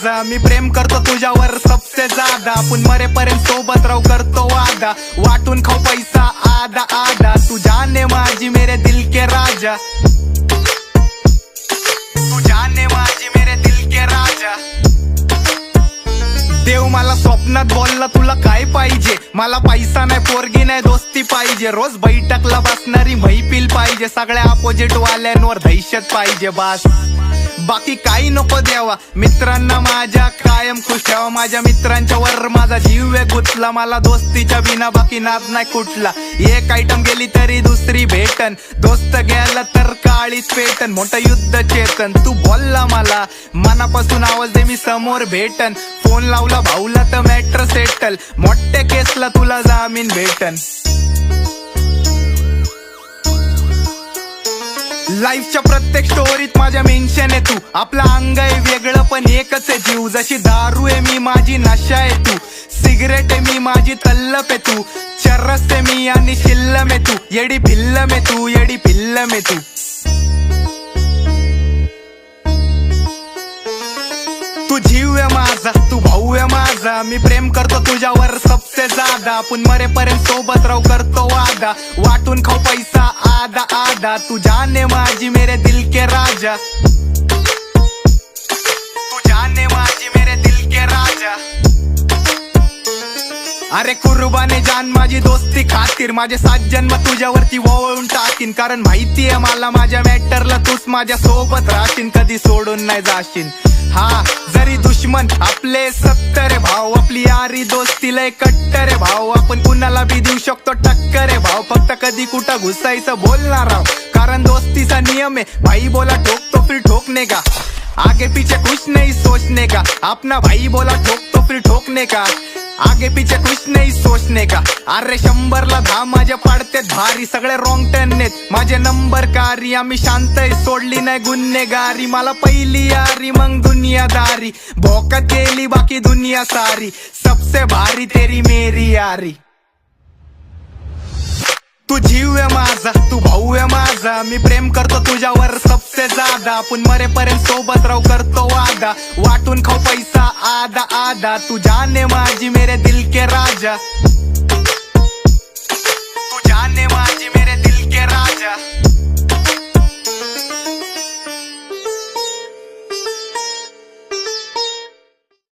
माझा, मी प्रेम करतो तुझ्यावर सबसे ज्यादा. आपण मरेपर्यंत सोबत राहू करतो वादा, वाटून खाऊ पैसा आधा आधा. तू जाने माझी मेरे दिल के राजा, तू जाने माझी मेरे दिल के राजा. देव मला स्वप्नात बोलला तुला काय पाहिजे, मला पैसा नाही पोरगी नाही दोस्ती पाहिजे. रोज बैठकला बसणारी मैफिल पाहिजे, सगळ्या अपोजिट वाल्यांवर दहशत पाहिजे. बस बाकी काही नको देवा, मित्रांना माझ्या कायम खुश ठेवा. माझ्या मित्रांच्या वर माझा जीव गुंतला, मला दोस्तीच्या बिना बाकी नाद नाही कुठला. एक आयटम गेली तरी दुसरी भेटन, दोस्त गेला तर काळीच पेटन. मोठं युद्ध चेतन, तू बोलला मला मनापासून आवाज दे मी समोर भेटन. फोन लावला भाऊला तर मॅटर सेटल, मोठ्या केसला तुला जामीन भेटन. लाईफच्या प्रत्येक स्टोरीत माझ्या मेन्शन आहे तू, आपलं अंग आहे वेगळं पण एकच आहे जीव. जशी दारू आहे मी माझी नशा आहे तू, सिगरेट आहे मी माझी तल्लप आहे तू. चरस आहे मी आणि शिल्लम आहे तू, येडी भिल्लम आहे तू, येडी भिल्लम आहे तू. तू जीव आहे माझा, तू भाऊ आहे माझा, मी प्रेम करतो तुझ्यावर सबसे ज्यादा. आपण मरेपर्यंत सोबत राहू करतो वादा, वाटून खाऊ पैसा आधा आधा. तू जाने माझी मेरे दिल के राजा, तू जाने माझी मेरे दिल के राजा. अरे कुर्बाने जान माझी दोस्ती खातीर, माझे 7 जन्म तुझ्यावरती वळून टाकीन. कारण माहितीये मला माझ्या मॅटरला तूच माझ्या सोबत राहशील, कधी सोडून नाही जाशील. हा जरी दुश्मन आपले 70 भाव, आपली यारी दोस्ती लय कट्टर आहे भाव. आपण कुणाला बी देऊ शकतो टक्कर आहे भाव, फक्त कधी कुठं घुसायचं बोलणार राव. कारण दोस्तीचा नियम आहे, भाई बोला ठोक तो फिर ठोकने का, आगे पीछे कुछ नहीं सोचने का. अपना भाई बोला ठोक तो फिर ठोकने का, आगे पीछे कुछ नहीं सोचने का. अरे 100ला 10 माझे पाडतेत भारी, सगळे रॉंग टर्न आहेत माझे नंबर कारी. आम्ही शांत सोडली नाही गुन्हेगारी, मला पहिली यारी मग दुनियादारी. भोकात गेली बाकी दुनिया सारी, सबसे भारी तेरी मेरी यारी. तू जीव आहे माझा, तू भाऊ आहे माझा, मी प्रेम करतो तुझ्यावर सबसे ज्यादा. आपण मरेपर्यंत सोबत राहू करतो वादा, वाटून खाऊ पैसा आधा आधा. तू जाने माझी मेरे दिल के राजा, तू जाने माझी मेरे दिल के राजा.